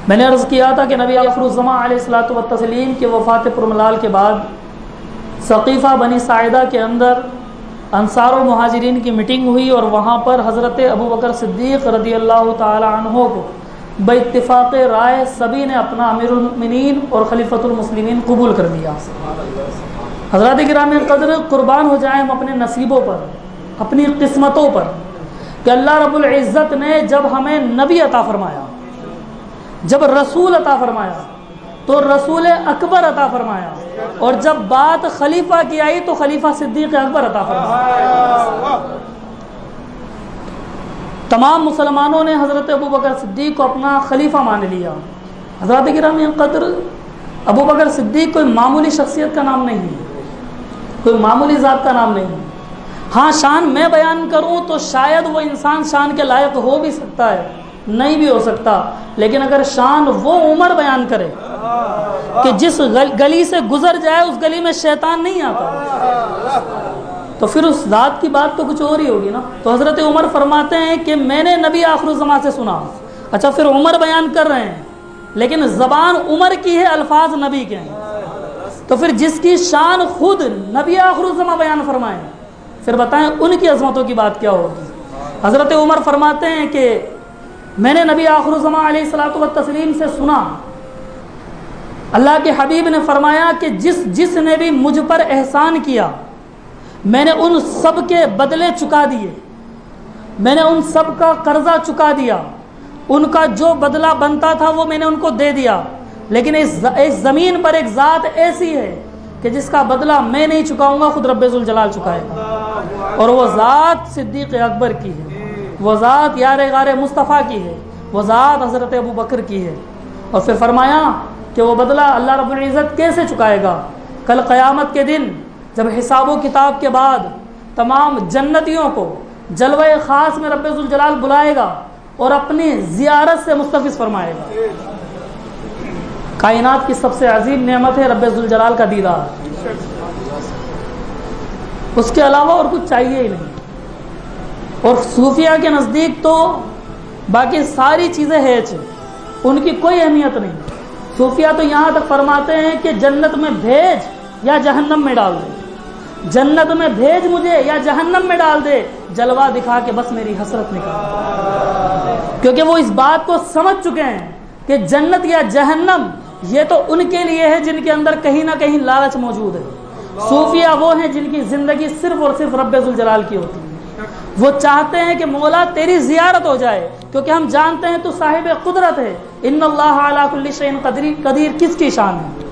میں نے عرض کیا تھا کہ نبی آخر الزماں علیہ الصلوۃ والتسلیم کے وفات پرملال کے بعد ثقیفہ بنی ساعدہ کے اندر انصار و مہاجرین کی میٹنگ ہوئی، اور وہاں پر حضرت ابوبکر صدیق رضی اللہ تعالی عنہ کو باتفاق رائے سبھی نے اپنا امیر المؤمنین اور خلیفۃ المسلمین قبول کر دیا۔ حضرات گرامی قدر، قربان ہو جائیں ہم اپنے نصیبوں پر، اپنی قسمتوں پر، کہ اللہ رب العزت نے جب ہمیں نبی عطا فرمایا، جب رسول عطا فرمایا تو رسول اکبر عطا فرمایا، اور جب بات خلیفہ کی آئی تو خلیفہ صدیق اکبر عطا فرمایا۔ تمام مسلمانوں نے حضرت ابوبکر صدیق کو اپنا خلیفہ مان لیا۔ حضرات گرامی قدر، ابوبکر صدیق کوئی معمولی شخصیت کا نام نہیں ہے، کوئی معمولی ذات کا نام نہیں ہے۔ ہاں، شان میں بیان کروں تو شاید وہ انسان شان کے لائق ہو بھی سکتا ہے، نہیں بھی ہو سکتا، لیکن اگر شان وہ عمر بیان کرے کہ جس گلی سے گزر جائے اس گلی میں شیطان نہیں آتا، تو پھر اس ذات کی بات تو کچھ اور ہی ہوگی نا۔ تو حضرت عمر فرماتے ہیں کہ میں نے نبی آخر الزمان سے سنا۔ اچھا، پھر عمر بیان کر رہے ہیں لیکن زبان عمر کی ہے، الفاظ نبی کے ہیں، تو پھر جس کی شان خود نبی آخر الزمان بیان فرمائیں، پھر بتائیں ان کی عظمتوں کی بات کیا ہوگی۔ حضرت عمر فرماتے ہیں کہ میں نے نبی آخر الزمان علیہ الصلوۃ والتسلیم سے سنا، اللہ کے حبیب نے فرمایا کہ جس نے بھی مجھ پر احسان کیا میں نے ان سب کے بدلے چکا دیے، میں نے ان سب کا قرضہ چکا دیا، ان کا جو بدلہ بنتا تھا وہ میں نے ان کو دے دیا، لیکن اس زمین پر ایک ذات ایسی ہے کہ جس کا بدلہ میں نہیں چکاؤں گا، خود رب ذوالجلال چکائے گا، اور وہ ذات صدیق اکبر کی ہے، وہ ذات یار غار مصطفیٰ کی ہے، وہ ذات حضرت ابوبکر کی ہے۔ اور پھر فرمایا کہ وہ بدلہ اللہ رب العزت کیسے چکائے گا؟ کل قیامت کے دن جب حساب و کتاب کے بعد تمام جنتیوں کو جلوہ خاص میں رب ذوالجلال بلائے گا اور اپنی زیارت سے مستفیض فرمائے گا۔ کائنات کی سب سے عظیم نعمت ہے رب ذوالجلال کا دیدار، اس کے علاوہ اور کچھ چاہیے ہی نہیں۔ اور صوفیہ کے نزدیک تو باقی ساری چیزیں ہیچ ہیں، ان کی کوئی اہمیت نہیں۔ صوفیہ تو یہاں تک فرماتے ہیں کہ جنت میں بھیج یا جہنم میں ڈال دے، جنت میں بھیج مجھے یا جہنم میں ڈال دے، جلوہ دکھا کے بس میری حسرت نکال، کیونکہ وہ اس بات کو سمجھ چکے ہیں کہ جنت یا جہنم یہ تو ان کے لیے ہے جن کے اندر کہیں نہ کہیں لالچ موجود ہے۔ صوفیہ وہ ہیں جن کی زندگی صرف اور صرف رب ذوالجلال کی ہوتی ہے، وہ چاہتے ہیں کہ مولا تیری زیارت ہو جائے، کیونکہ ہم جانتے ہیں تو صاحب قدرت ہے۔ ان اللہ علی کل شیء قدیر کس کی شان ہے؟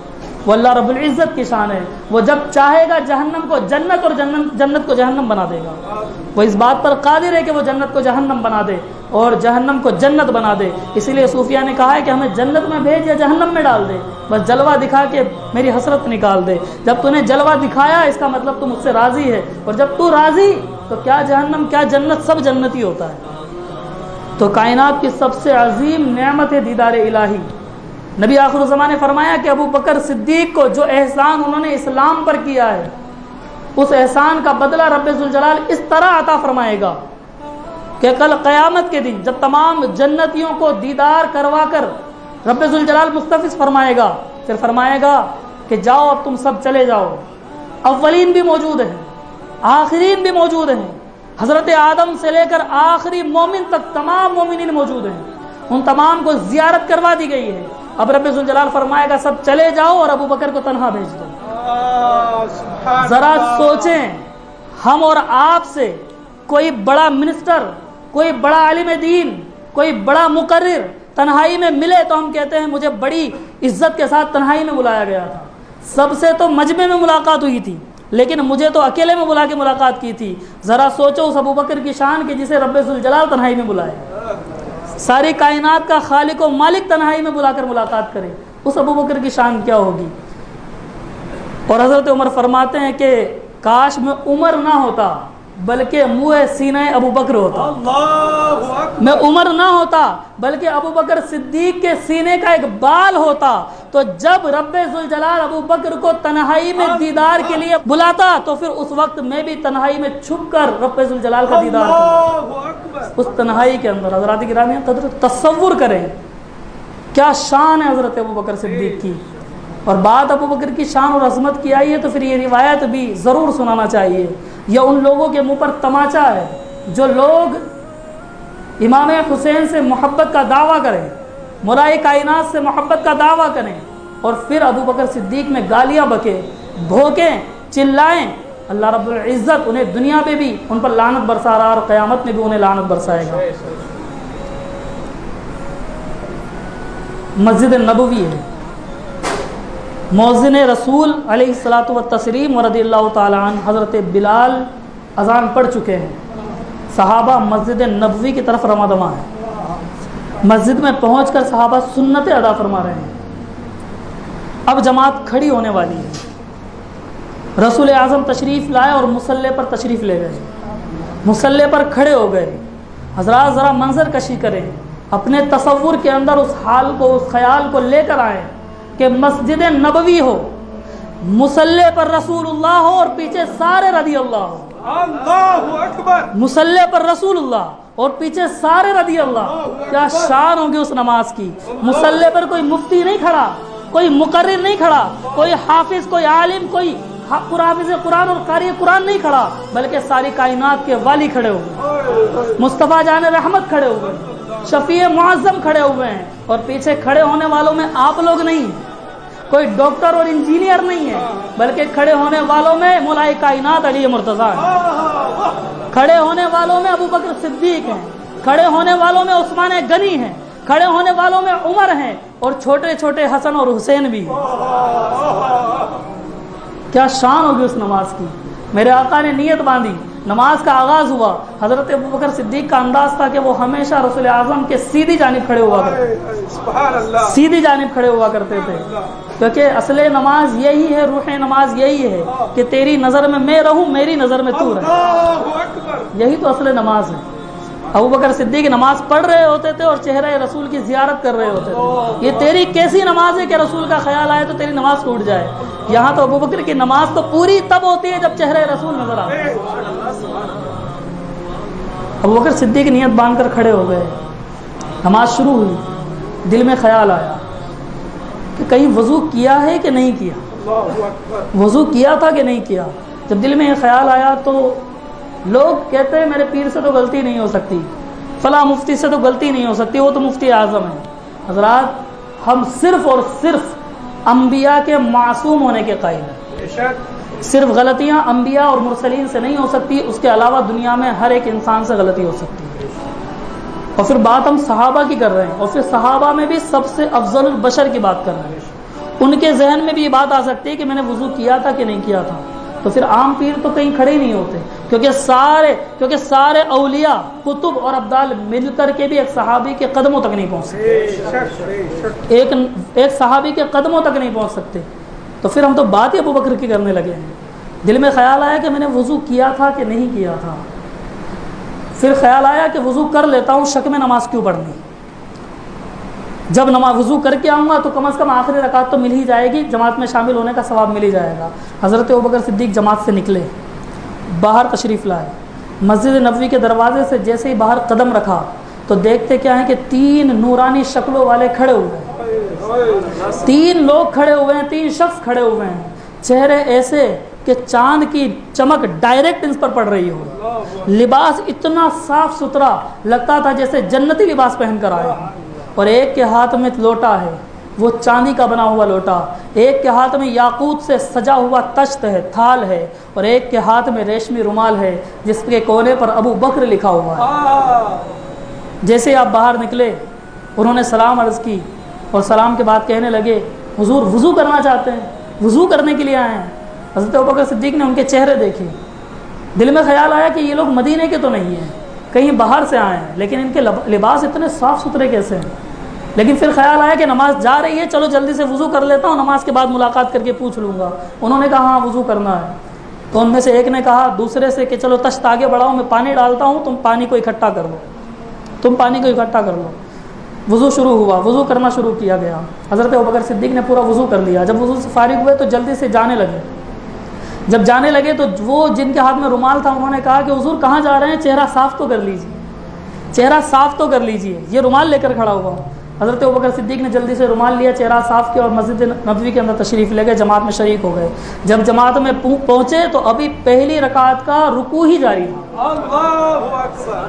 وہ اللہ رب العزت کی شان ہے۔ وہ جب چاہے گا جہنم کو جنت اور جنت کو جہنم بنا دے گا، وہ اس بات پر قادر ہے کہ وہ جنت کو جہنم بنا دے اور جہنم کو جنت بنا دے۔ اسی لیے صوفیہ نے کہا ہے کہ ہمیں جنت میں بھیج یا جہنم میں ڈال دے، بس جلوہ دکھا کے میری حسرت نکال دے۔ جب تو نے جلوہ دکھایا اس کا مطلب تو مجھ سے راضی ہے، اور جب تو راضی تو کیا جہنم کیا جنت، سب جنتی ہوتا ہے۔ تو کائنات کی سب سے عظیم نعمت ہے دیدار الہی۔ نبی آخر الزمان نے فرمایا کہ ابو بکر صدیق کو جو احسان انہوں نے اسلام پر کیا ہے، اس احسان کا بدلہ رب ذوالجلال اس طرح عطا فرمائے گا کہ کل قیامت کے دن جب تمام جنتیوں کو دیدار کروا کر رب ذوالجلال مستفیض فرمائے گا، پھر فرمائے گا کہ جاؤ اب تم سب چلے جاؤ۔ اولین بھی موجود ہیں، آخرین بھی موجود ہیں، حضرت آدم سے لے کر آخری مومن تک تمام مومنین موجود ہیں، ان تمام کو زیارت کروا دی گئی ہے۔ اب رب ذوالجلال فرمائے گا سب چلے جاؤ اور ابو بکر کو تنہا بھیج دو۔ ذرا سوچیں، ہم اور آپ سے کوئی بڑا منسٹر، کوئی بڑا عالم دین، کوئی بڑا مقرر تنہائی میں ملے تو ہم کہتے ہیں مجھے بڑی عزت کے ساتھ تنہائی میں بلایا گیا تھا، سب سے تو مجمع میں ملاقات ہوئی تھی لیکن مجھے تو اکیلے میں بلا کے ملاقات کی تھی۔ ذرا سوچو اس ابو بکر کی شان کہ جسے رب ذوالجلال تنہائی میں بلائے، ساری کائنات کا خالق و مالک تنہائی میں بلا کر ملاقات کرے، اس ابو بکر کی شان کیا ہوگی۔ اور حضرت عمر فرماتے ہیں کہ کاش میں عمر نہ ہوتا بلکہ منہ سینہ ابو بکر ہوتا، میں عمر نہ ہوتا بلکہ ابو بکر صدیق کے سینے کا ایک بال ہوتا، تو جب رب ذوالجلال ابو بکر کو تنہائی میں دیدار کے لیے بلاتا تو پھر اس وقت میں بھی تنہائی میں چھپ کر رب ذوالجلال کا دیدار کرتا۔ اس تنہائی کے اندر حضرات گرامی قدر تصور کریں کیا شان ہے حضرت ابوبکر صدیق کی. اور بات ابوبکر کی شان اور عظمت کی آئی ہے تو پھر یہ روایت بھی ضرور سنانا چاہیے. یہ ان لوگوں کے منہ پر تماچا ہے جو لوگ امام حسین سے محبت کا دعویٰ کریں, مولائے کائنات سے محبت کا دعویٰ کریں, اور پھر ابوبکر صدیق میں گالیاں بکیں, بھوکیں, چلائیں. اللہ رب العزت انہیں دنیا پہ بھی ان پر لعنت برسا رہا اور قیامت میں بھی انہیں لعنت برسائے گا. مسجد نبوی ہے, مؤذن رسول علیہ الصلاۃ والتسلیم رضی اللہ تعالیٰ عنہ حضرت بلال اذان پڑھ چکے ہیں. صحابہ مسجد نبوی کی طرف رواں دواں ہیں. مسجد میں پہنچ کر صحابہ سنتیں ادا فرما رہے ہیں. اب جماعت کھڑی ہونے والی ہے. رسول اعظم تشریف لائے اور مصلی پر تشریف لے گئے. مصلی پر کھڑے ہو گئے. حضرات ذرا منظر کشی کریں, اپنے تصور کے اندر اس حال کو, اس خیال کو لے کر آئیں کہ مسجد نبوی ہو, مصلی پر رسول اللہ ہو اور پیچھے سارے رضی اللہ ہو. اللہ اکبر. مصلی پر رسول اللہ اور پیچھے سارے رضی اللہ. کیا شان ہوگی اس نماز کی. مصلی پر کوئی مفتی نہیں کھڑا, کوئی مقرر نہیں کھڑا, کوئی حافظ, کوئی عالم, کوئی حافظ قرآن اور قاری قرآن نہیں کھڑا, بلکہ ساری کائنات کے والی کھڑے ہوئے, مصطفیٰ جان رحمت کھڑے ہوئے, شفیع معظم کھڑے ہوئے ہیں. اور پیچھے کھڑے ہونے والوں میں آپ لوگ نہیں, کوئی ڈاکٹر اور انجینئر نہیں ہے, بلکہ کھڑے ہونے والوں میں مولائے کائنات علی مرتضیٰ ہیں, کھڑے ہونے والوں میں ابوبکر صدیق ہیں, کھڑے ہونے والوں میں عثمان غنی ہیں, کھڑے ہونے والوں میں عمر ہیں, اور چھوٹے چھوٹے حسن اور حسین بھی ہیں. کیا شان ہوگی اس نماز کی. میرے آقا نے نیت باندھی, نماز کا آغاز ہوا. حضرت ابوبکر صدیق کا انداز تھا کہ وہ ہمیشہ رسول اعظم کے سیدھی جانب کھڑے ہوا کرتے, سیدھی جانب کھڑے ہوا کرتے تھے, کیونکہ اصل نماز یہی ہے, روح نماز یہی ہے کہ تیری نظر میں رہوں, میری نظر میں تو رہے. یہی تو اصل نماز ہے. ابوبکر صدیق نماز پڑھ رہے ہوتے تھے اور چہرہ رسول کی زیارت کر رہے ہوتے تھے. یہ تیری کیسی نماز ہے کہ رسول کا خیال آئے تو تیری نماز ٹوٹ جائے. یہاں تو ابوبکر کی نماز تو پوری تب ہوتی ہے جب چہرہ رسول نظر آتا ہے. ابوبکر صدیق نیت باندھ کر کھڑے ہو گئے. نماز شروع ہوئی. دل میں خیال آیا کہ کہیں وضو کیا ہے کہ نہیں کیا, وضو کیا تھا کہ نہیں کیا. جب دل میں یہ خیال آیا تو لوگ کہتے ہیں میرے پیر سے تو غلطی نہیں ہو سکتی, فلاں مفتی سے تو غلطی نہیں ہو سکتی, وہ تو مفتی اعظم ہے. حضرات ہم صرف اور صرف انبیاء کے معصوم ہونے کے قائل ہیں. صرف غلطیاں انبیاء اور مرسلین سے نہیں ہو سکتی, اس کے علاوہ دنیا میں ہر ایک انسان سے غلطی ہو سکتی ہے. اور پھر بات ہم صحابہ کی کر رہے ہیں, اور پھر صحابہ میں بھی سب سے افضل البشر کی بات کر رہے ہیں. ان کے ذہن میں بھی یہ بات آ سکتی ہے کہ میں نے وضو کیا تھا کہ نہیں کیا تھا. تو پھر عام پیر تو کہیں کھڑے ہی نہیں ہوتے, کیونکہ سارے اولیاء, کتب اور ابدال مل کر کے بھی ایک صحابی کے قدموں تک نہیں پہنچ سکتے, ایک صحابی کے قدموں تک نہیں پہنچ سکتے. تو پھر ہم تو بات ہی ابوبکر کی کرنے لگے ہیں. دل میں خیال آیا کہ میں نے وضو کیا تھا کہ نہیں کیا تھا. پھر خیال آیا کہ وضو کر لیتا ہوں, شک میں نماز کیوں پڑھنی. جب نماز وضو کر کے آؤں گا تو کم از کم آخری رکعت تو مل ہی جائے گی, جماعت میں شامل ہونے کا ثواب مل ہی جائے گا. حضرت ابوبکر صدیق جماعت سے نکلے, باہر تشریف لائے. مسجد نبوی کے دروازے سے جیسے ہی باہر قدم رکھا تو دیکھتے کیا ہیں کہ 3 نورانی شکلوں والے کھڑے ہوئے ہیں. 3 لوگ کھڑے ہوئے ہیں, 3 شخص کھڑے ہوئے ہیں, چہرے ایسے کہ چاند کی چمک ڈائریکٹ ان پر پڑ رہی ہو. لباس اتنا صاف ستھرا لگتا تھا جیسے جنتی لباس پہن کر آئے. اور ایک کے ہاتھ میں لوٹا ہے, وہ چاندی کا بنا ہوا لوٹا. ایک کے ہاتھ میں یاقوت سے سجا ہوا تشت ہے, تھال ہے, اور ایک کے ہاتھ میں ریشمی رومال ہے جس کے کونے پر ابو بکر لکھا ہوا ہے. جیسے آپ باہر نکلے انہوں نے سلام عرض کی, اور سلام کے بعد کہنے لگے حضور وضو کرنا چاہتے ہیں, وضو کرنے کے لیے آئے ہیں. حضرت ابوبکر صدیق نے ان کے چہرے دیکھے. دل میں خیال آیا کہ یہ لوگ مدینے کے تو نہیں ہیں, کہیں باہر سے آئے ہیں, لیکن ان کے لباس اتنے صاف ستھرے کیسے ہیں. لیکن پھر خیال آیا کہ نماز جا رہی ہے, چلو جلدی سے وضو کر لیتا ہوں, نماز کے بعد ملاقات کر کے پوچھ لوں گا. انہوں نے کہا ہاں وضو کرنا ہے. تو ان میں سے ایک نے کہا دوسرے سے کہ چلو تشت آگے بڑھاؤ, میں پانی ڈالتا ہوں, تم پانی کو اکٹھا کر لو. وضو شروع ہوا, وضو کرنا شروع کیا گیا. حضرت ابوبکر صدیق نے پورا وضو کر لیا. جب وضو سے فارغ ہوئے تو جلدی سے جانے لگے. جب جانے لگے تو وہ جن کے ہاتھ میں رومال تھا انہوں نے کہا کہ حضور کہاں جا رہے ہیں, چہرہ صاف تو کر لیجیے, چہرہ صاف تو کر لیجیے, یہ رومال لے کر کھڑا ہوا. حضرت ابوبکر صدیق نے جلدی سے رومال لیا، چہرہ صاف کیا اور مسجد نبوی کے اندر تشریف لے گئے، جماعت میں شریک ہو گئے۔ جب جماعت میں پہنچے تو ابھی پہلی رکعت کا رکوع ہی جاری تھا،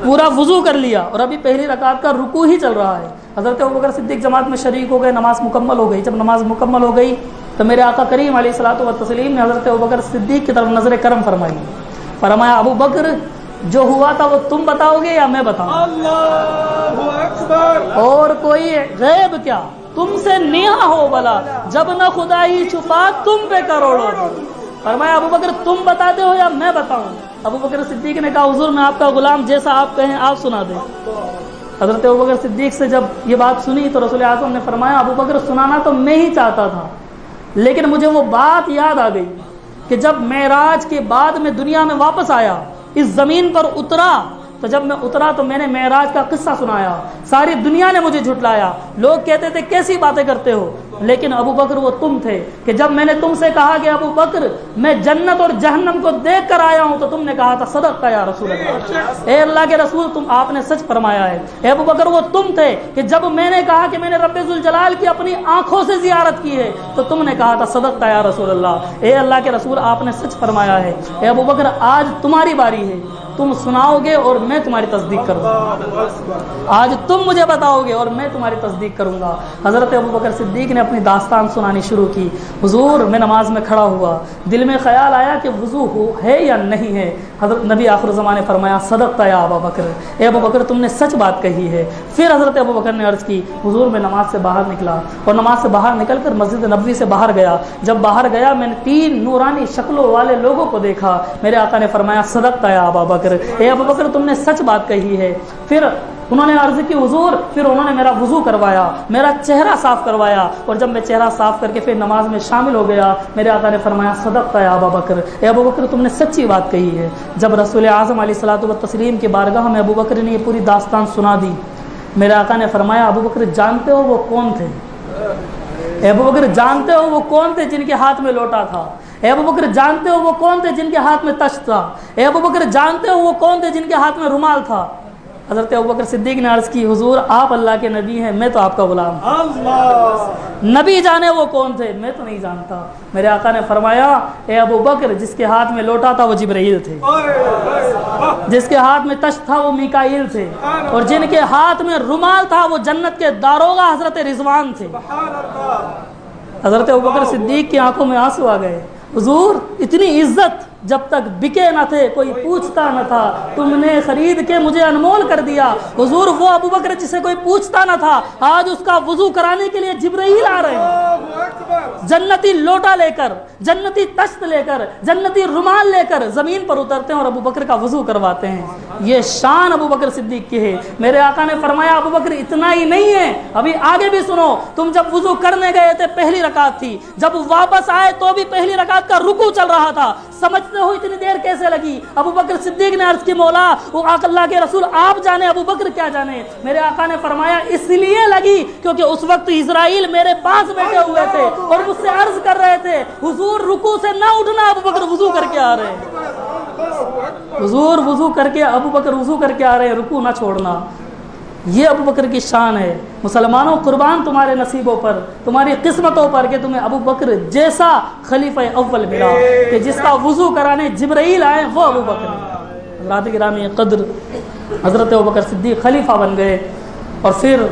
پورا وضو کر لیا اور ابھی پہلی رکعت کا رکوع ہی چل رہا ہے۔ حضرت ابوبکر صدیق جماعت میں شریک ہو گئے، نماز مکمل ہو گئی۔ جب نماز مکمل ہو گئی تو میرے آقا کریم علیہ الصلوۃ والتسلیم نے حضرت ابوبکر صدیق کی طرف نظر کرم فرمائی، فرمایا ابو بکر جو ہوا تھا وہ تم بتاؤ گے یا میں بتاؤں؟ اللہ اکبر، اور کوئی غیب کیا تم سے نیا ہو بلا، جب نہ خدا ہی چھپا تم پہ کروڑوں۔ فرمایا ابو بکر تم بتاتے ہو یا میں بتاؤں؟ ابو بکر صدیق نے کہا حضور میں آپ کا غلام، جیسا آپ کہیں آپ سنا دیں۔ حضرت ابو بکر صدیق سے جب یہ بات سنی تو رسول اعظم نے فرمایا ابو بکر سنانا تو میں ہی چاہتا تھا، لیکن مجھے وہ بات یاد آ گئی کہ جب معراج کے بعد میں دنیا میں واپس آیا، اس زمین پر اترا، تو جب میں اترا تو میں نے معراج کا قصہ سنایا، ساری دنیا نے مجھے جھٹلایا، لوگ کہتے تھے کیسی باتیں کرتے ہو، لیکن ابو بکر وہ تم تھے کہ جب میں نے تم سے کہا کہ ابو بکر میں جنت اور جہنم کو دیکھ کر آیا ہوں، تو تم نے کہا تھا صدقت یا رسول اللہ، اے اللہ کے رسول آپ نے سچ فرمایا ہے۔ اے ابو بکر وہ تم تھے کہ جب میں نے کہا کہ میں نے رب ذوالجلال کی اپنی آنکھوں سے زیارت کی ہے، تو تم نے کہا تھا صدقت یا رسول اللہ، اے اللہ کے رسول آپ نے سچ فرمایا ہے۔ اے ابو بکر آج تمہاری باری ہے، تم سناؤ گے اور میں تمہاری تصدیق کروں گا، آج تم مجھے بتاؤ گے اور میں تمہاری تصدیق کروں گا۔ حضرت ابوبکر صدیق نے اپنی داستان سنانی شروع کی۔ حضور میں نماز میں کھڑا ہوا، دل میں خیال آیا کہ وضو ہے یا نہیں ہے۔ حضرت نبی آخر زمان نے فرمایا صدقت یا ابا بکر، اے ابو بکر تم نے سچ بات کہی ہے۔ پھر حضرت ابو بکر نے عرض کی حضور میں نماز سے باہر نکلا اور نماز سے باہر نکل کر مسجد نبوی سے باہر گیا۔ جب باہر گیا میں نے 3 نورانی شکلوں والے لوگوں کو دیکھا۔ میرے آقا نے فرمایا صدقت یا ابا بکر، اے ابو بکر تم نے سچ بات کہی ہے۔ پھر انہوں نے عرض کی حضور، پھر انہوں نے میرا وضو کروایا، میرا چہرہ صاف کروایا، اور جب میں چہرہ صاف کر کے پھر نماز میں شامل ہو گیا، میرے آقا نے فرمایا صدقت یا ابا بکر، اے ابو بکر تم نے سچی بات کہی ہے۔ جب رسول اعظم علیہ الصلوۃ والتسلیم کی بارگاہ میں ابو بکر نے یہ پوری داستان سنا دی، میرے آقا نے فرمایا ابو بکر جانتے ہو وہ کون تھے؟ اے ابو بکر جانتے ہو وہ کون تھے جن کے ہاتھ میں لوٹا تھا؟ اے ابو بکر جانتے ہو وہ کون تھے جن کے ہاتھ میں تشت تھا؟ اے ابو بکر جانتے ہو وہ کون تھے جن کے ہاتھ میں رومال تھا؟ حضرت ابوبکر صدیق نے عرض کی حضور آپ اللہ کے نبی ہیں، میں تو آپ کا غلام ہوں، نبی جانے وہ کون تھے، میں تو نہیں جانتا۔ میرے آقا نے فرمایا اے ابو بکر جس کے ہاتھ میں لوٹا تھا وہ جبرائیل تھے، جس کے ہاتھ میں تشت تھا وہ میکائیل تھے، اور جن کے ہاتھ میں رومال تھا وہ جنت کے داروغہ حضرت رضوان تھے۔ حضرت ابوبکر صدیق کی آنکھوں میں آنسو آ گئے۔ حضور اتنی عزت جب تک بکے نہ تھے کوئی پوچھتا نہ تھا، تم نے خرید کے مجھے انمول کر دیا۔ حضور وہ ابوبکر جسے کوئی پوچھتا نہ تھا آج اس کا وضو کرانے کے لیے جبرائیل آ رہے ہیں، جنتی لوٹا لے کر، جنتی تشت لے کر، جنتی رومال لے کر زمین پر اترتے ہیں اور ابوبکر کا وضو کرواتے ہیں۔ یہ شان ابوبکر صدیق کی ہے۔ میرے آقا نے فرمایا ابوبکر اتنا ہی نہیں ہے، ابھی آگے بھی سنو، تم جب وضو کرنے گئے تھے پہلی رکعت تھی، جب واپس آئے تو بھی پہلی رکعت کا رکوع چل رہا تھا، سمجھتے ہو اتنی دیر کیسے لگی؟ ابوبکر صدیق نے عرض کی مولا وہ اللہ کے رسول آپ جانے، ابوبکر کیا جانے۔ میرے آقا نے فرمایا اس لیے لگی کیونکہ اس وقت اسرائیل میرے پاس بیٹھے ہوئے تھے اور مجھ سے عرض کر رہے تھے حضور رکوع سے نہ اٹھنا، ابوبکر وضو کر کے آ رہے ہیں، حضور وضو کر کے، ابوبکر وضو کر کے آ رہے ہیں، رکوع نہ چھوڑنا۔ یہ ابوبکر کی شان ہے۔ مسلمانوں قربان تمہارے نصیبوں پر، تمہاری قسمتوں پر کہ تمہیں ابوبکر جیسا خلیفہ اول ملا کہ جس کا وضو کرانے جبرائیل آئے، وہ ابوبکر ہے۔ حضرات گرامی قدر حضرت ابوبکر صدیق خلیفہ بن گئے اور پھر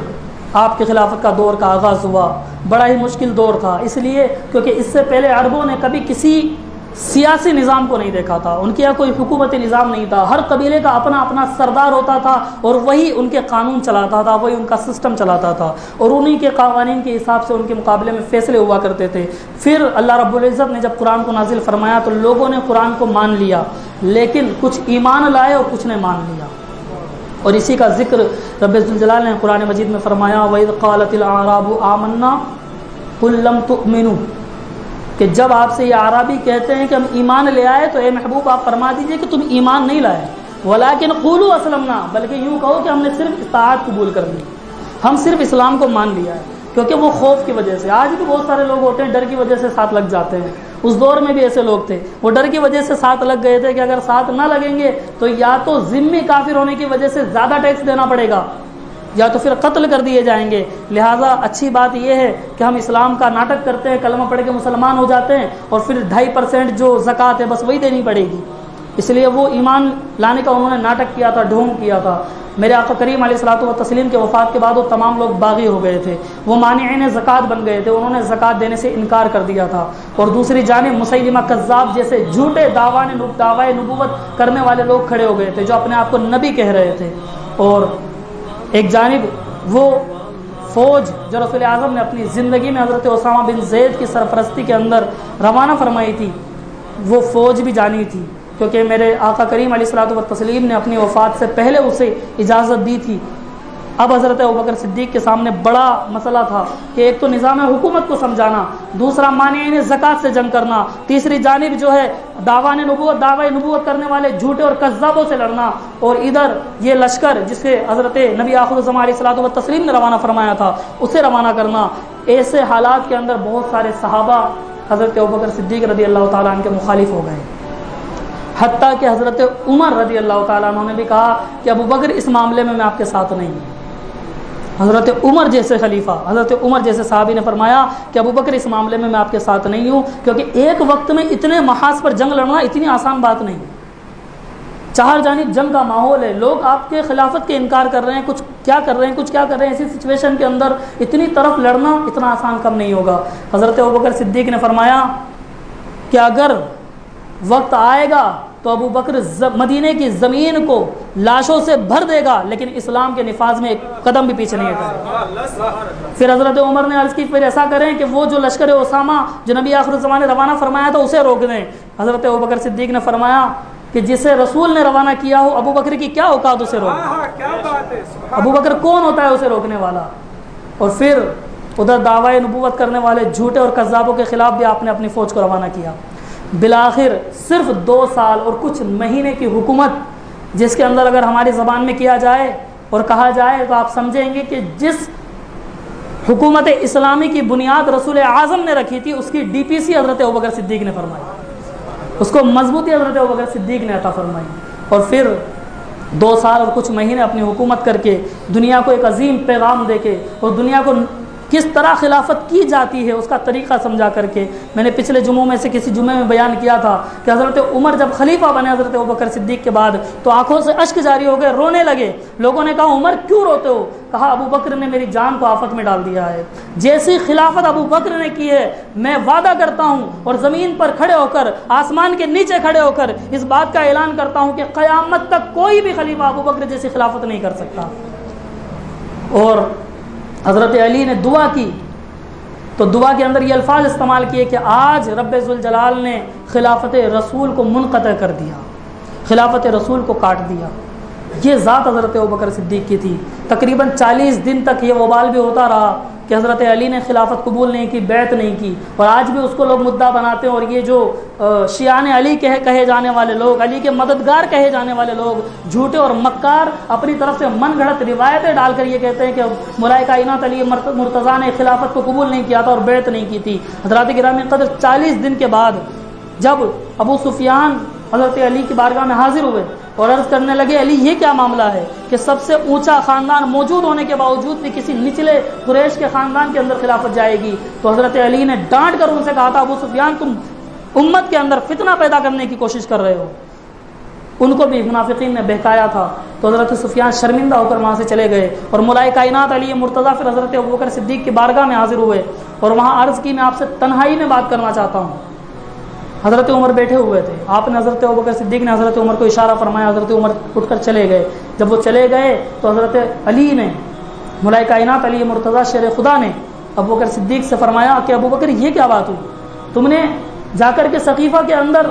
آپ کی خلافت کا دور کا آغاز ہوا۔ بڑا ہی مشکل دور تھا، اس لیے کیونکہ اس سے پہلے عربوں نے کبھی کسی سیاسی نظام کو نہیں دیکھا تھا، ان کے یہاں کوئی حکومتی نظام نہیں تھا، ہر قبیلے کا اپنا اپنا سردار ہوتا تھا اور وہی ان کے قانون چلاتا تھا، وہی ان کا سسٹم چلاتا تھا، اور انہی کے قوانین کے حساب سے ان کے مقابلے میں فیصلے ہوا کرتے تھے۔ پھر اللہ رب العزت نے جب قرآن کو نازل فرمایا تو لوگوں نے قرآن کو مان لیا، لیکن کچھ ایمان لائے اور کچھ نے مان لیا، اور اسی کا ذکر رب ذوالجلال نے قرآن مجید میں فرمایا وَإِذْ قَالَتِ الْأَعْرَابُ آمَنَّا قُلْ لَمْ تُؤْمِنُوا، کہ جب آپ سے یہ اعرابی کہتے ہیں کہ ہم ایمان لے آئے تو اے محبوب آپ فرما دیجئے کہ تم ایمان نہیں لائے، ولیکن قولوا اسلمنا، بلکہ یوں کہو کہ ہم نے صرف اطاعت قبول کر لی، ہم صرف اسلام کو مان لیا ہے۔ کیونکہ وہ خوف کی وجہ سے، آج بھی بہت سارے لوگ ہوتے ہیں ڈر کی وجہ سے ساتھ لگ جاتے ہیں، اس دور میں بھی ایسے لوگ تھے، وہ ڈر کی وجہ سے ساتھ لگ گئے تھے کہ اگر ساتھ نہ لگیں گے تو یا تو ذمہ کافر ہونے کی وجہ سے زیادہ ٹیکس دینا پڑے گا، یا تو پھر قتل کر دیے جائیں گے۔ لہٰذا اچھی بات یہ ہے کہ ہم اسلام کا ناٹک کرتے ہیں، کلمہ پڑھ کے مسلمان ہو جاتے ہیں اور پھر 2.5% جو زکوٰۃ ہے بس وہی دینی پڑے گی۔ اس لیے وہ ایمان لانے کا انہوں نے ناٹک کیا تھا، ڈھونگ کیا تھا۔ میرے آقا کریم علیہ الصلوۃ والتسلیم کے وفات کے بعد وہ تمام لوگ باغی ہو گئے تھے، وہ مانعین زکوٰۃ بن گئے تھے، انہوں نے زکوٰۃ دینے سے انکار کر دیا تھا۔ اور دوسری جانب مسیلمہ کذاب جیسے جھوٹے دعوی نبوت کرنے والے لوگ کھڑے ہو گئے تھے جو اپنے آپ کو نبی کہہ رہے تھے۔ اور ایک جانب وہ فوج جو رسول اعظم نے اپنی زندگی میں حضرت اسامہ بن زید کی سرپرستی کے اندر روانہ فرمائی تھی، وہ فوج بھی جانی تھی، کیونکہ میرے آقا کریم علیہ الصلوۃ والتسلیم نے اپنی وفات سے پہلے اسے اجازت دی تھی۔ اب حضرت ابوبکر صدیق کے سامنے بڑا مسئلہ تھا کہ ایک تو نظام حکومت کو سمجھانا، دوسرا مانعین زکوٰۃ سے جنگ کرنا، تیسری جانب جو ہے دعوی نبوت کرنے والے جھوٹے اور کذابوں سے لڑنا، اور ادھر یہ لشکر جسے حضرت نبی آخر الزمان علیہ الصلوۃ والتسلیم نے روانہ فرمایا تھا اسے روانہ کرنا۔ ایسے حالات کے اندر بہت سارے صحابہ حضرت ابوبکر صدیق رضی اللہ تعالیٰ عنہ کے مخالف ہو گئے، حتیٰ کہ حضرت عمر رضی اللہ تعالیٰ عنہ نے بھی کہا کہ ابوبکر اس معاملے میں آپ کے ساتھ نہیں ہوں۔ حضرت عمر جیسے خلیفہ، حضرت عمر جیسے صحابی نے فرمایا کہ ابوبکر اس معاملے میں آپ کے ساتھ نہیں ہوں، کیونکہ ایک وقت میں اتنے محاذ پر جنگ لڑنا اتنی آسان بات نہیں ہے۔ چار جانب جنگ کا ماحول ہے، لوگ آپ کے خلافت کے انکار کر رہے ہیں، کچھ کیا کر رہے ہیں، ایسی سچویشن کے اندر اتنی طرف لڑنا اتنا آسان کم نہیں ہوگا۔ حضرت ابوبکر صدیق نے فرمایا کہ اگر وقت آئے گا تو ابو بکر مدینے کی زمین کو لاشوں سے بھر دے گا، لیکن اسلام کے نفاذ میں ایک قدم بھی پیچھے نہیں ہٹے گا۔ پھر حضرت عمر نے عرض کی پھر ایسا کریں کہ وہ جو لشکر اسامہ جو نبی آخر الزمان نے روانہ فرمایا تھا اسے روک دیں۔ حضرت ابو بکر صدیق نے فرمایا کہ جسے رسول نے روانہ کیا ہو ابو بکر کی کیا اوقات اسے روک، ابو بکر کون ہوتا ہے اسے روکنے والا؟ اور پھر ادھر دعوی نبوت کرنے والے جھوٹے اور کذابوں کے خلاف بھی آپ نے اپنی فوج کو روانہ کیا۔ بالآخر صرف 2 سال اور کچھ مہینے کی حکومت، جس کے اندر اگر ہماری زبان میں کیا جائے اور کہا جائے تو آپ سمجھیں گے کہ جس حکومت اسلامی کی بنیاد رسول اعظم نے رکھی تھی اس کی DPC حضرت ابوبکر صدیق نے فرمائی، اس کو مضبوطی حضرت ابوبکر صدیق نے عطا فرمائی۔ اور پھر 2 سال اور کچھ مہینے اپنی حکومت کر کے دنیا کو ایک عظیم پیغام دے کے اور دنیا کو کس طرح خلافت کی جاتی ہے اس کا طریقہ سمجھا کر کے، میں نے پچھلے جمعوں میں سے کسی جمعے میں بیان کیا تھا کہ حضرت عمر جب خلیفہ بنے حضرت ابوبکر صدیق کے بعد تو آنکھوں سے اشک جاری ہو گئے، رونے لگے۔ لوگوں نے کہا عمر کیوں روتے ہو؟ کہا ابو بکر نے میری جان کو آفت میں ڈال دیا ہے، جیسی خلافت ابو بکر نے کی ہے میں وعدہ کرتا ہوں اور زمین پر کھڑے ہو کر آسمان کے نیچے کھڑے ہو کر اس بات کا اعلان کرتا ہوں کہ قیامت تک کوئی بھی خلیفہ ابو بکر جیسی خلافت نہیں کر سکتا۔ اور حضرت علی نے دعا کی تو دعا کے اندر یہ الفاظ استعمال کیے کہ آج رب ذوالجلال نے خلافت رسول کو منقطع کر دیا، خلافت رسول کو کاٹ دیا۔ یہ ذات حضرت ابوبکر صدیق کی تھی۔ تقریباً 40 دن تک یہ وبال بھی ہوتا رہا کہ حضرت علی نے خلافت قبول نہیں کی، بیعت نہیں کی، اور آج بھی اس کو لوگ مدعا بناتے ہیں۔ اور یہ جو شیعان علی کہے جانے والے لوگ، علی کے مددگار کہے جانے والے لوگ جھوٹے اور مکار اپنی طرف سے من گھڑت روایتیں ڈال کر یہ کہتے ہیں کہ مولائے کائنات علی مرتضیٰ نے خلافت کو قبول نہیں کیا تھا اور بیعت نہیں کی تھی۔ حضرات گرامی قدر 40 دن کے بعد جب ابو سفیان حضرت علی کی بارگاہ میں حاضر ہوئے اور عرض کرنے لگے علی یہ کیا معاملہ ہے کہ سب سے اونچا خاندان موجود ہونے کے باوجود بھی کسی نچلے قریش کے خاندان کے اندر خلافت جائے گی؟ تو حضرت علی نے ڈانٹ کر ان سے کہا تھا ابو سفیان تم امت کے اندر فتنہ پیدا کرنے کی کوشش کر رہے ہو۔ ان کو بھی منافقین نے بہکایا تھا۔ تو حضرت سفیان شرمندہ ہو کر وہاں سے چلے گئے اور مولائے کائنات علی مرتضیٰ پھر حضرت ابوبکر صدیق کی بارگاہ میں حاضر ہوئے اور وہاں عرض کی میں آپ سے تنہائی میں بات کرنا چاہتا ہوں۔ حضرت عمر بیٹھے ہوئے تھے، آپ نے حضرت ابوبکر صدیق نے حضرت عمر کو اشارہ فرمایا، حضرت عمر اٹھ کر چلے گئے۔ جب وہ چلے گئے تو حضرت علی نے مولائے کائنات علی مرتضیٰ شیر خدا نے ابوبکر صدیق سے فرمایا کہ ابوبکر یہ کیا بات ہوئی، تم نے جا کر کے سقیفہ کے اندر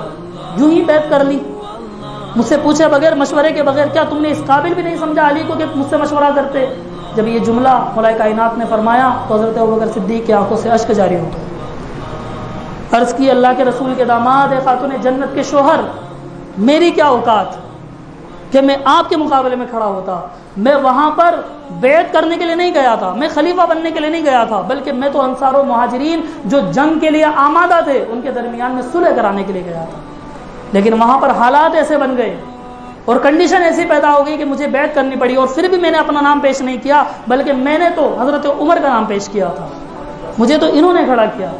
یوں ہی بیعت کر لی مجھ سے پوچھے بغیر، مشورے کے بغیر؟ کیا تم نے اس قابل بھی نہیں سمجھا علی کو کہ مجھ سے مشورہ کرتے؟ جب یہ جملہ مولائے کائنات نے فرمایا تو حضرت ابوبکر صدیق کی آنکھوں سے اشک جاری ہو گئے۔ عرض کی اللہ کے رسول کے داماد خاتون جنت کے شوہر، میری کیا اوقات کہ میں آپ کے مقابلے میں کھڑا ہوتا؟ میں وہاں پر بیعت کرنے کے لیے نہیں گیا تھا، میں خلیفہ بننے کے لیے نہیں گیا تھا، بلکہ میں تو انصار و مہاجرین جو جنگ کے لیے آمادہ تھے ان کے درمیان میں صلح کرانے کے لیے گیا تھا۔ لیکن وہاں پر حالات ایسے بن گئے اور کنڈیشن ایسی پیدا ہو گئی کہ مجھے بیعت کرنی پڑی، اور پھر بھی میں نے اپنا نام پیش نہیں کیا، بلکہ میں نے تو حضرت عمر کا نام پیش کیا تھا، مجھے تو انہوں نے کھڑا کیا۔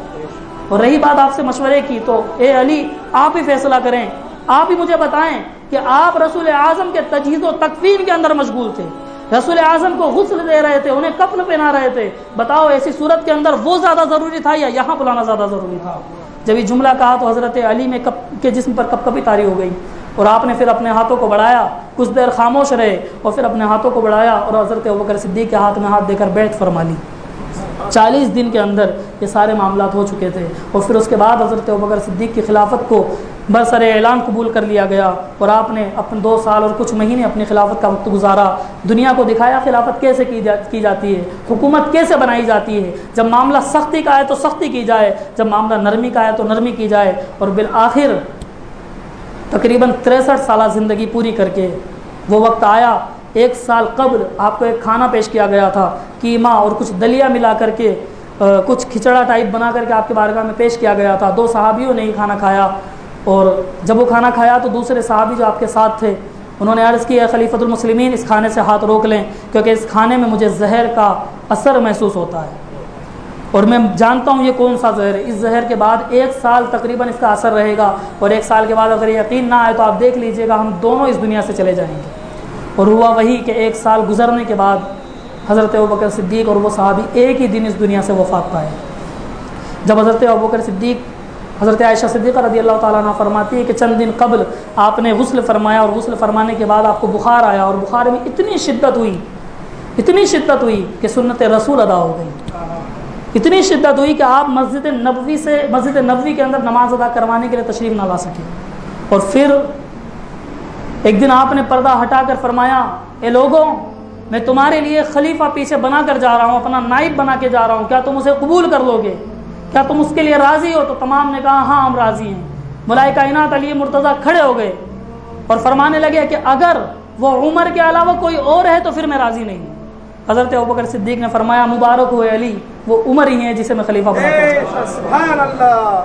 اور رہی بات آپ سے مشورے کی، تو اے علی آپ ہی فیصلہ کریں، آپ ہی مجھے بتائیں کہ آپ رسول اعظم کے تجہیز و تکفین کے اندر مشغول تھے، رسول اعظم کو غسل دے رہے تھے، انہیں کفن پہنا رہے تھے، بتاؤ ایسی صورت کے اندر وہ زیادہ ضروری تھا یا یہاں بلانا زیادہ ضروری تھا؟ جب یہ جملہ کہا تو حضرت علی میں کے جسم پر کپ کپی طاری ہو گئی، اور آپ نے پھر اپنے ہاتھوں کو بڑھایا، کچھ دیر خاموش رہے، اور پھر اپنے ہاتھوں کو بڑھایا اور حضرت ابوبکر صدیق کے ہاتھ میں ہاتھ دے کر بیعت فرما لی۔ 40 دن کے اندر یہ سارے معاملات ہو چکے تھے، اور پھر اس کے بعد حضرت ابوبکر صدیق کی خلافت کو برسر اعلان قبول کر لیا گیا، اور آپ نے اپنے 2 سال اور کچھ مہینے اپنی خلافت کا وقت گزارا، دنیا کو دکھایا خلافت کیسے کی جاتی ہے، حکومت کیسے بنائی جاتی ہے، جب معاملہ سختی کا ہے تو سختی کی جائے، جب معاملہ نرمی کا ہے تو نرمی کی جائے، اور بالآخر تقریباً 63 سالہ زندگی پوری کر کے وہ وقت آیا۔ 1 سال قبل آپ کو ایک کھانا پیش کیا گیا تھا، قیمہ اور کچھ دلیا ملا کر کے، کچھ کھچڑا ٹائپ بنا کر کے آپ کے بارگاہ میں پیش کیا گیا تھا۔ 2 صحابیوں نے ہی کھانا کھایا، اور جب وہ کھانا کھایا تو دوسرے صحابی جو آپ کے ساتھ تھے انہوں نے عرض کی، اے خلیفۃ المسلمین اس کھانے سے ہاتھ روک لیں، کیونکہ اس کھانے میں مجھے زہر کا اثر محسوس ہوتا ہے، اور میں جانتا ہوں یہ کون سا زہر ہے۔ اس زہر کے بعد 1 سال تقریباً اس کا اثر رہے گا، اور 1 سال کے بعد اگر یقین نہ آئے تو آپ دیکھ لیجئے گا ہم دونوں اس دنیا سے چلے جائیں گے۔ اور ہوا وہی کہ 1 سال گزرنے کے بعد حضرت ابوبکر صدیق اور وہ صحابی ایک ہی دن اس دنیا سے وفات پائے۔ جب حضرت ابوبکر صدیق، حضرت عائشہ صدیقہ رضی اللہ تعالیٰ عنہ فرماتی ہے کہ چند دن قبل آپ نے غسل فرمایا، اور غسل فرمانے کے بعد آپ کو بخار آیا، اور بخار میں اتنی شدت ہوئی کہ سنت رسول ادا ہو گئی، اتنی شدت ہوئی کہ آپ مسجد نبوی کے اندر نماز ادا کروانے کے لیے تشریف نہ لا سکے۔ اور پھر ایک دن آپ نے پردہ ہٹا کر فرمایا، اے لوگوں میں تمہارے لیے خلیفہ پیچھے بنا کر جا رہا ہوں، اپنا نائب بنا کے جا رہا ہوں، کیا تم اسے قبول کر لو گے؟ کیا تم اس کے لیے راضی ہو؟ تو تمام نے کہا ہاں ہم راضی ہیں۔ ملائکہ کائنات علی مرتضیٰ کھڑے ہو گئے اور فرمانے لگے کہ اگر وہ عمر کے علاوہ کوئی اور ہے تو پھر میں راضی نہیں ہوں۔ حضرت ابوبکر صدیق نے فرمایا، مبارک ہوئے علی، وہ عمر ہی ہیں جسے میں خلیفہ بناتا ہوں۔ سبحان اللہ۔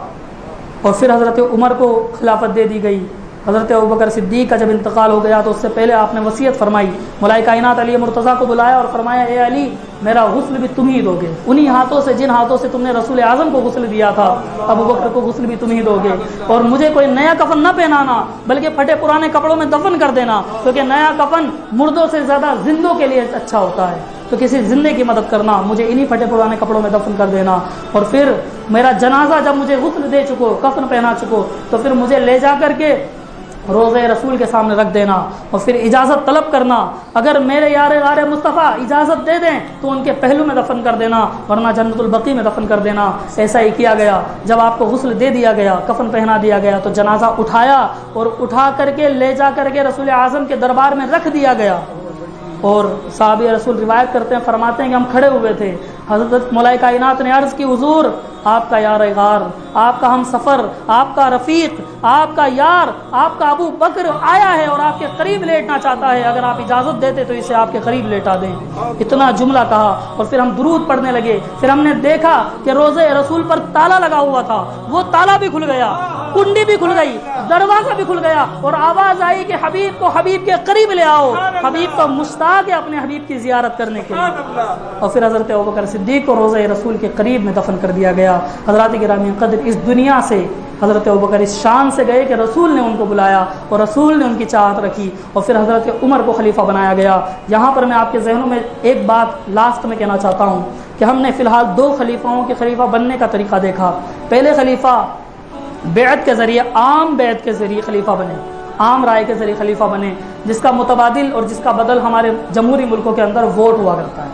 اور پھر حضرت عمر کو خلافت دے دی گئی۔ حضرت ابوبکر صدیق کا جب انتقال ہو گیا تو اس سے پہلے آپ نے وصیت فرمائی، ملائکہ کائنات علی مرتضیٰ کو بلایا اور فرمایا، اے علی میرا غسل بھی تم ہی دو گے، انہی ہاتھوں سے جن ہاتھوں سے تم نے رسول اعظم کو غسل دیا تھا، ابوبکر کو غسل بھی تم ہی دو گے، اور مجھے کوئی نیا کفن نہ پہنانا بلکہ پھٹے پرانے کپڑوں میں دفن کر دینا، کیونکہ نیا کفن مردوں سے زیادہ زندوں کے لیے اچھا ہوتا ہے، تو کسی زندے کی مدد کرنا، مجھے انہی پھٹے پرانے کپڑوں میں دفن کر دینا، اور پھر میرا جنازہ جب مجھے غسل دے چکو، کفن پہنا چکو، تو پھر مجھے لے جا کر کے روضہ رسول کے سامنے رکھ دینا، اور پھر اجازت طلب کرنا، اگر میرے یار غار مصطفیٰ اجازت دے دیں تو ان کے پہلو میں دفن کر دینا، ورنہ جنت البقیع میں دفن کر دینا۔ ایسا ہی کیا گیا۔ جب آپ کو غسل دے دیا گیا، کفن پہنا دیا گیا، تو جنازہ اٹھایا اور اٹھا کر کے لے جا کر کے رسول اعظم کے دربار میں رکھ دیا گیا، اور صحابی رسول روایت کرتے ہیں، فرماتے ہیں کہ ہم کھڑے ہوئے تھے، حضرت ملائکہ کائنات نے عرض کی، حضور آپ کا یار غار، آپ کا ہم سفر، آپ کا رفیق، آپ کا یار، آپ کا ابو بکر آیا ہے اور آپ کے قریب لیٹنا چاہتا ہے، اگر آپ اجازت دیتے تو اسے آپ کے قریب لیٹا دیں۔ اتنا جملہ کہا، اور پھر ہم درود پڑھنے لگے۔ پھر ہم نے دیکھا کہ روضہ رسول پر تالا لگا ہوا تھا، وہ تالا بھی کھل گیا، کنڈی بھی کھل گئی، دروازہ بھی کھل گیا، اور آواز آئی کہ حبیب کو حبیب کے قریب لے آؤ، حبیب کو مشتاق ہے اپنے حبیب کی زیارت کرنے کے لیے۔ اور پھر حضرت ابوبکر صدیق کو روضہ رسول کے قریب میں دفن کر دیا گیا۔ حضرات گرامی قدر، اس دنیا سے حضرت ابوبکر اس شان سے گئے کہ رسول نے ان کو بلایا اور رسول نے ان کی چاہت رکھی، اور پھر حضرت عمر کو خلیفہ بنایا گیا۔ یہاں پر میں آپ کے ذہنوں میں ایک بات لاسٹ میں کہنا چاہتا ہوں کہ ہم نے فی الحال 2 خلیفاؤں کے خلیفہ بننے کا طریقہ دیکھا۔ پہلے خلیفہ بیعت کے ذریعے، عام بیعت کے ذریعے خلیفہ بنے، عام رائے کے ذریعے خلیفہ بنے، جس کا متبادل اور جس کا بدل ہمارے جمہوری ملکوں کے اندر ووٹ ہوا کرتا ہے۔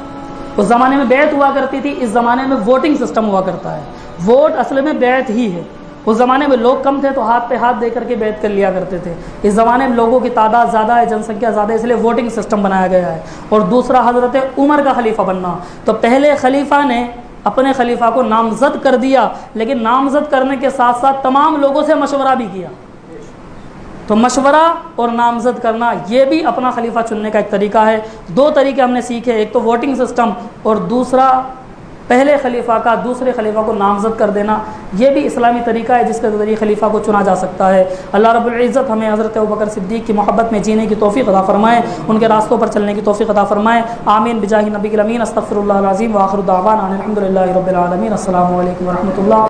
اس زمانے میں بیعت ہوا کرتی تھی، اس زمانے میں ووٹنگ سسٹم ہوا کرتا ہے۔ ووٹ اصل میں بیعت ہی ہے۔ اس زمانے میں لوگ کم تھے تو ہاتھ پہ ہاتھ دے کر کے بیعت کر لیا کرتے تھے۔ اس زمانے میں لوگوں کی تعداد زیادہ ہے، جن سنکھیا زیادہ ہے، اس لیے ووٹنگ سسٹم بنایا گیا ہے۔ اور دوسرا حضرت عمر کا خلیفہ بننا، تو پہلے خلیفہ نے اپنے خلیفہ کو نامزد کر دیا، لیکن نامزد کرنے کے ساتھ ساتھ تمام لوگوں سے مشورہ بھی کیا۔ تو مشورہ اور نامزد کرنا یہ بھی اپنا خلیفہ چننے کا ایک طریقہ ہے۔ 2 طریقے ہم نے سیکھے، ایک تو ووٹنگ سسٹم اور دوسرا پہلے خلیفہ کا دوسرے خلیفہ کو نامزد کر دینا، یہ بھی اسلامی طریقہ ہے جس کے ذریعے خلیفہ کو چنا جا سکتا ہے۔ اللہ رب العزت ہمیں حضرت ابوبکر صدیق کی محبت میں جینے کی توفیق عطا فرمائے، ان کے راستوں پر چلنے کی توفیق عطا فرمائے، آمین بجاہ نبی الامین۔ استغفر اللہ العظیم وآخر دعوانا ان الحمد للہ رب العالمین۔ السلام علیکم ورحمۃ اللہ۔